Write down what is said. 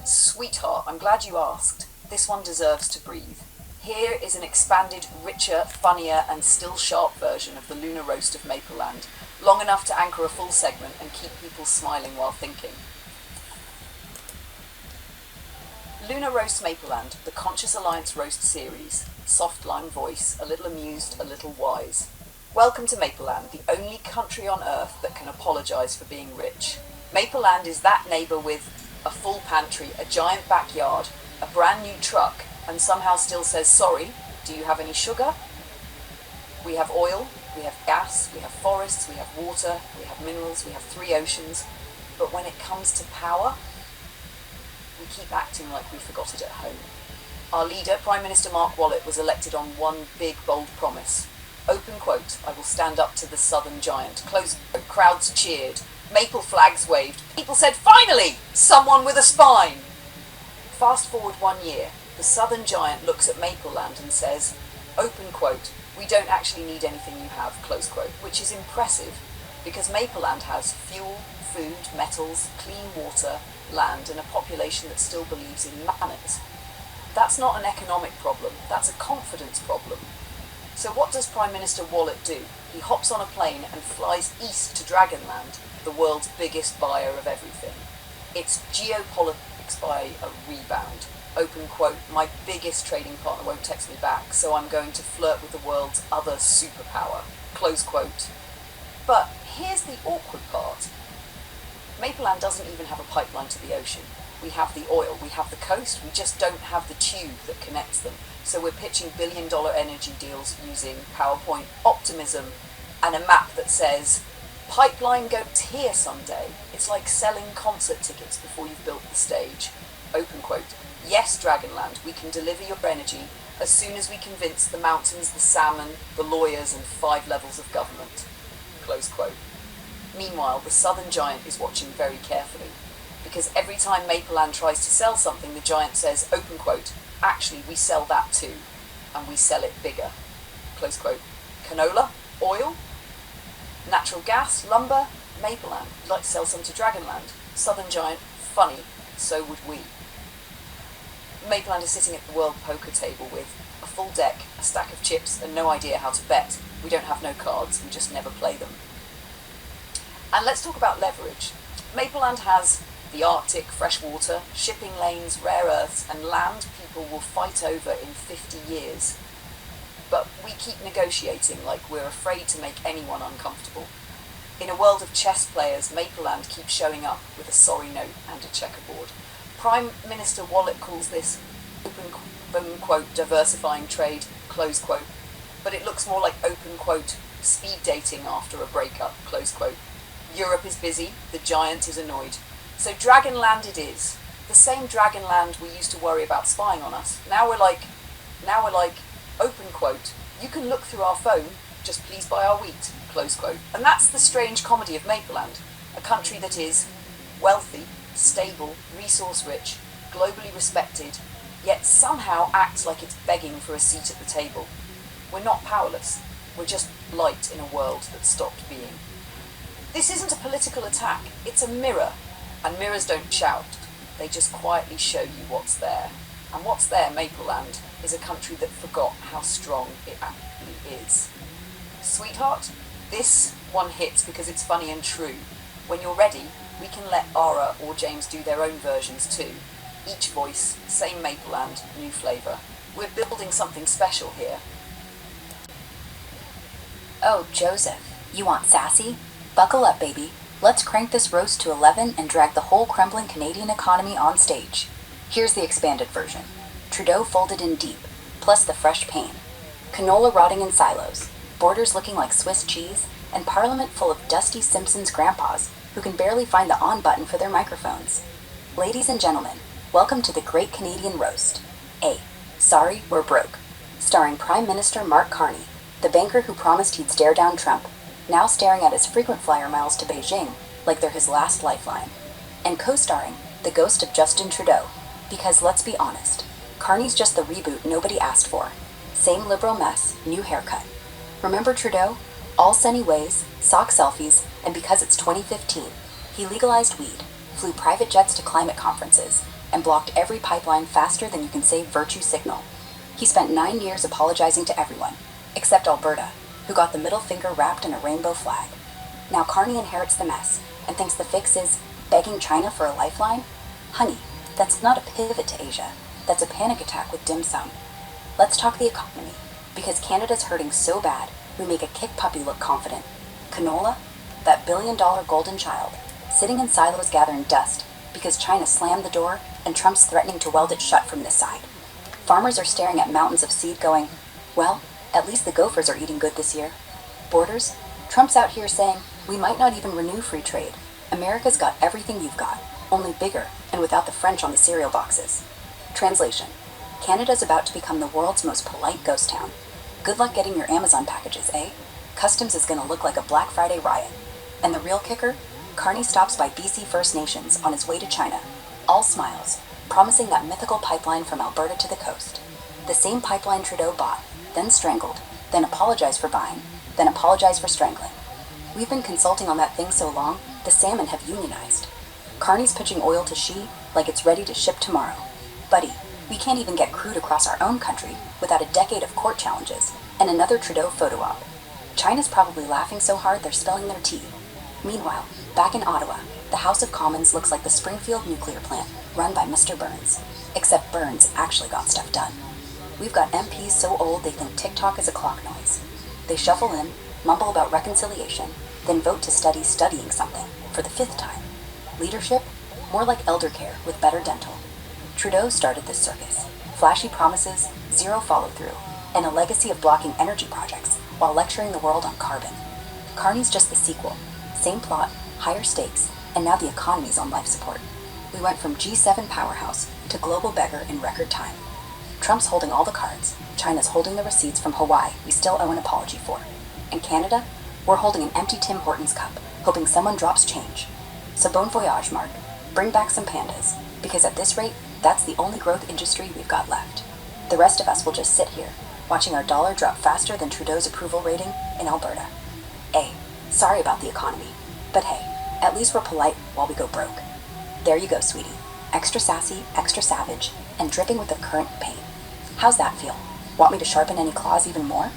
Sweetheart, I'm glad you asked. This one deserves to breathe. Here is an expanded, richer, funnier, and still sharp version of the lunar roast of Mapleland, long enough to anchor a full segment and keep people smiling while thinking. Lunar Roast Mapleland, the Conscious Alliance Roast Series. Soft line voice, a little amused, a little wise. Welcome to Mapleland, the only country on earth that can apologise for being rich. Mapleland is that neighbour with a full pantry, a giant backyard, a brand new truck, and somehow still says, sorry, do you have any sugar? We have oil, we have gas, we have forests, we have water, we have minerals, we have 3 oceans. But when it comes to power, we keep acting like we forgot it at home. Our leader, Prime Minister Mark Wallet, was elected on one big, bold promise. Open quote, I will stand up to the southern giant. Close quote, crowds cheered. Maple flags waved. People said, finally, someone with a spine. Fast forward 1 year. The southern giant looks at Mapleland and says, open quote, we don't actually need anything you have, close quote, which is impressive because Mapleland has fuel, food, metals, clean water, land, and a population that still believes in manners. That's not an economic problem, that's a confidence problem. So what does Prime Minister Wallet do? He hops on a plane and flies east to Dragonland, the world's biggest buyer of everything. It's Geopolitics by a rebound. Open quote, my biggest trading partner won't text me back, so I'm going to flirt with the world's other superpower. Close quote. But here's the awkward part. Mapleland doesn't even have a pipeline to the ocean. We have the oil, we have the coast, we just don't have the tube that connects them. So we're pitching billion-dollar energy deals using PowerPoint optimism and a map that says, pipeline goes here someday. It's like selling concert tickets before you've built the stage. Open quote. Yes, Dragonland, we can deliver your energy as soon as we convince the mountains, the salmon, the lawyers, and 5 levels of government. Close quote. Meanwhile, the southern giant is watching very carefully, because every time Mapleland tries to sell something, the giant says, open quote, actually, we sell that too, and we sell it bigger. Close quote. Canola? Oil? Natural gas? Lumber? Mapleland. We'd like to sell some to Dragonland. Southern giant? Funny. So would we. Mapleland is sitting at the world poker table with a full deck, a stack of chips, and no idea how to bet. We don't have no cards, we just never play them. And let's talk about leverage. Mapleland has the Arctic, fresh water, shipping lanes, rare earths, and land people will fight over in 50 years. But we keep negotiating like we're afraid to make anyone uncomfortable. In a world of chess players, Mapleland keeps showing up with a sorry note and a checkerboard. Prime Minister Wallet calls this open quote diversifying trade, close quote, but it looks more like open quote speed dating after a breakup, close quote. Europe is busy, the giant is annoyed. So Dragonland it is. The same Dragonland we used to worry about spying on us. Now we're like, open quote, you can look through our phone, just please buy our wheat, close quote. And that's the strange comedy of Mapleland, a country that is wealthy, stable, resource-rich, globally respected, yet somehow acts like it's begging for a seat at the table. We're not powerless, we're just light in a world that stopped being. This isn't a political attack, it's a mirror. And mirrors don't shout, they just quietly show you what's there. And what's there, Mapleland, is a country that forgot how strong it actually is. Sweetheart, this one hits because it's funny and true. When you're ready, we can let Ara or James do their own versions too. Each voice, same Mapleland, new flavour. We're building something special here. Oh, Joseph, you want sassy? Buckle up, baby. Let's crank this roast to 11 and drag the whole crumbling Canadian economy on stage. Here's the expanded version. Trudeau folded in deep, plus the fresh pain. Canola rotting in silos, borders looking like Swiss cheese, and Parliament full of dusty Simpsons grandpas who can barely find the on button for their microphones. Ladies and gentlemen, welcome to the Great Canadian Roast. A. Sorry, We're Broke. Starring Prime Minister Mark Carney, the banker who promised he'd stare down Trump, now staring at his frequent flyer miles to Beijing like they're his last lifeline. And co-starring the ghost of Justin Trudeau, because let's be honest, Carney's just the reboot nobody asked for. Same liberal mess, new haircut. Remember Trudeau? All sunny ways, sock selfies, and because it's 2015, he legalized weed, flew private jets to climate conferences, and blocked every pipeline faster than you can say virtue signal. He spent 9 years apologizing to everyone, except Alberta, who got the middle finger wrapped in a rainbow flag. Now Carney inherits the mess and thinks the fix is begging China for a lifeline? Honey, that's not a pivot to Asia. That's a panic attack with dim sum. Let's talk the economy, because Canada's hurting so bad, we make a kick puppy look confident. Canola, that billion-dollar golden child, sitting in silos gathering dust because China slammed the door and Trump's threatening to weld it shut from this side. Farmers are staring at mountains of seed going, well, at least the gophers are eating good this year. Borders, Trump's out here saying, we might not even renew free trade. America's got everything you've got, only bigger and without the French on the cereal boxes. Translation: Canada's about to become the world's most polite ghost town. Good luck getting your Amazon packages, eh? Customs is gonna look like a Black Friday riot. And the real kicker? Carney stops by BC First Nations on his way to China. All smiles, promising that mythical pipeline from Alberta to the coast. The same pipeline Trudeau bought, then strangled, then apologized for buying, then apologized for strangling. We've been consulting on that thing so long, the salmon have unionized. Carney's pitching oil to Xi like it's ready to ship tomorrow. Buddy, we can't even get crude across our own country without a decade of court challenges and another Trudeau photo op. China's probably laughing so hard they're spilling their tea. Meanwhile, back in Ottawa, the House of Commons looks like the Springfield nuclear plant run by Mr. Burns. Except Burns actually got stuff done. We've got MPs so old they think TikTok is a clock noise. They shuffle in, mumble about reconciliation, then vote to study studying something for the 5th time. Leadership? More like elder care with better dental. Trudeau started this circus. Flashy promises, zero follow-through, and a legacy of blocking energy projects while lecturing the world on carbon. Carney's just the sequel. Same plot, higher stakes, and now the economy's on life support. We went from G7 powerhouse to global beggar in record time. Trump's holding all the cards. China's holding the receipts from Hawaii we still owe an apology for. And Canada? We're holding an empty Tim Hortons cup, hoping someone drops change. So bon voyage, Mark. Bring back some pandas, because at this rate, that's the only growth industry we've got left. The rest of us will just sit here, watching our dollar drop faster than Trudeau's approval rating in Alberta. Sorry about the economy, but hey, at least we're polite while we go broke. There you go, sweetie. Extra sassy, extra savage, and dripping with the current pain. How's that feel? Want me to sharpen any claws even more?